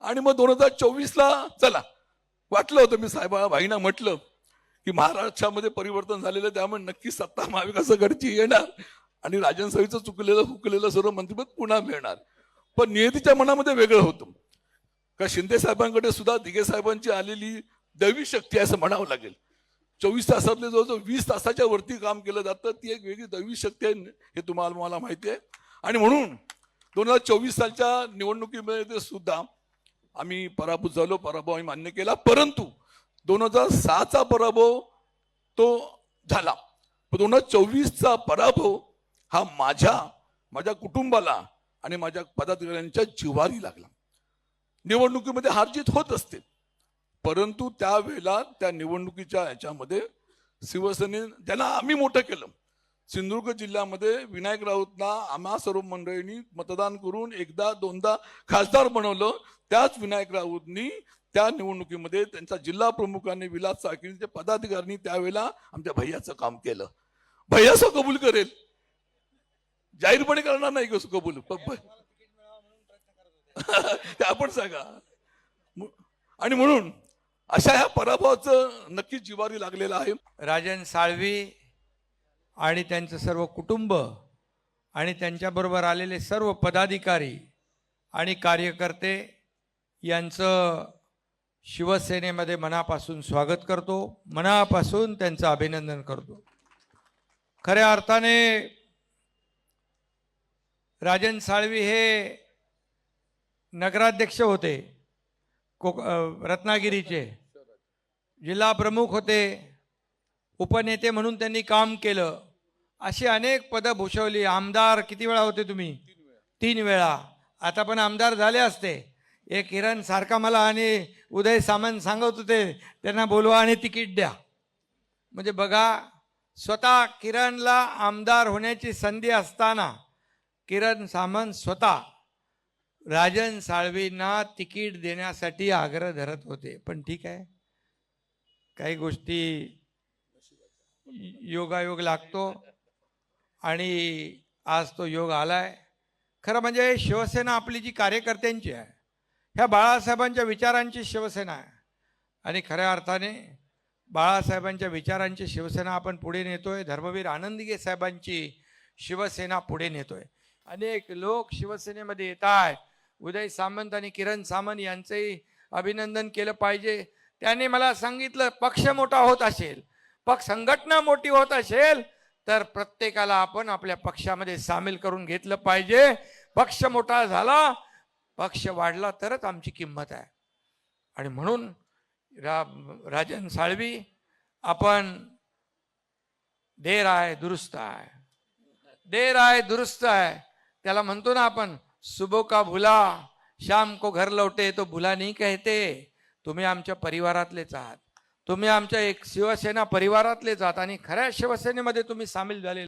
आणि मग 2024ला चला वाटलं होतं, मी साहेबा भाईंना म्हटलं की महाराष्ट्रामध्ये परिवर्तन झालेलं, त्यामुळे नक्की सत्ता महाविकास आघाडीची येणार आणि राजन साहेबचं चुकलेलं हुकलेलं सर्व मंत्रिपद पुन्हा मिळणार. पण नियतीच्या मनामध्ये वेगळं होतं का शिंदे साहेबांकडे सुद्धा दिघे साहेबांची आलेली दैवी शक्ती आहे असं म्हणावं लागेल. 24 तासातले जवळजवळ 20 तासाच्या वरती काम केलं जातं, ती एक वेगळी दैवी शक्ती आहे हे तुम्हाला मला माहिती आहे. आणि म्हणून 2024 सालच्या निवडणुकीमध्ये सुद्धा आम्ही पराभूत झालो, पराभव आम्ही मान्य केला. परंतु 2006चा पराभव तो झाला, 2024चा पराभव हा माझ्या कुटुंबाला आणि माझ्या पदाधिकाऱ्यांच्या जिव्हारी लागला. निवडणुकीमध्ये हारजीत होत असते, परंतु त्यावेळेला त्या निवडणुकीच्या ह्याच्यामध्ये शिवसेने ज्यांना आम्ही मोठं केलं, सिंधुदुर्ग जिल्ह्यामध्ये विनायक राऊतना आम्हा सर्व मंडळींनी मतदान करून एकदा दोनदा खासदार बनवलं. त्याच विनायक राऊतनी त्या निवडणुकीमध्ये त्यांच्या जिल्हा प्रमुखांनी विलास साळकीचे पदाधिकाऱ्यांनी त्यावेळेला आमच्या भैयाचं काम केलं. भैयाचं कबूल करेल, जाहीरपणे करणार नाही कसं कबूल ते आपण सांगा. आणि म्हणून अशा ह्या पराभवाचं नक्कीच जिव्हारी लागलेलं आहे. राजन साळवी आणि त्यांचं सर्व कुटुंब आणि त्यांच्याबरोबर आलेले सर्व पदाधिकारी आणि कार्यकर्ते यांचं शिवसेनेमध्ये मनापासून स्वागत करतो, मनापासून त्यांचं अभिनंदन करतो. खऱ्या अर्थाने राजन साळवी हे नगराध्यक्ष होते, रत्नागिरीचे जिल्हा प्रमुख होते, उपनेते म्हणून त्यांनी काम केलं, अशी अनेक पदं भूषवली. आमदार किती वेळा होते तुम्ही? 3 वेळा. आता पण आमदार झाले असते. एक किरण सारखा मला आणि उदय सामंत सांगत होते त्यांना बोलवा आणि तिकीट द्या. म्हणजे बघा, स्वतः किरणला आमदार होण्याची संधी असताना किरण सामंत स्वतः राजन साळवींना तिकीट देण्यासाठी आग्रह धरत होते. पण ठीक आहे, काही गोष्टी योगायोग लागतो आणि आज तो योग आलाय. खरं म्हणजे शिवसेना आपली जी कार्यकर्त्यांची आहे, ह्या बाळासाहेबांच्या विचारांची शिवसेना आहे आणि खऱ्या अर्थाने बाळासाहेबांच्या विचारांची शिवसेना आपण पुढे नेतोय. धर्मवीर आनंदगे साहेबांची शिवसेना पुढे नेतोय. अनेक लोक शिवसेनेमध्ये येत आहे. उदय सामंत आणि किरण सामंत यांचंही अभिनंदन केलं पाहिजे. त्यांनी मला सांगितलं, पक्ष मोठा होत असेल, पक्ष संघटना मोठी होत असेल तर प्रत्येकाला आपण आपल्या पक्षामध्ये सामील करून घेतलं पाहिजे. पक्ष मोठा झाला, पक्ष वाढला तरच आमची किंमत आहे. आणि म्हणून राजन साळवी, आपण देर आहे दुरुस्त आहे, देर आहे दुरुस्त आहे. त्याला म्हणतो ना आपण, सुबह का भुला शाम को घर लौटे तो भुला नहीं कहते. तुम्ही आमच्या परिवारातलेच आहात, तुम्ही आमच्या एक शिवसेना परिवारातलेच आहात आणि खऱ्या शिवसेनेमध्ये तुम्ही सामील झाले.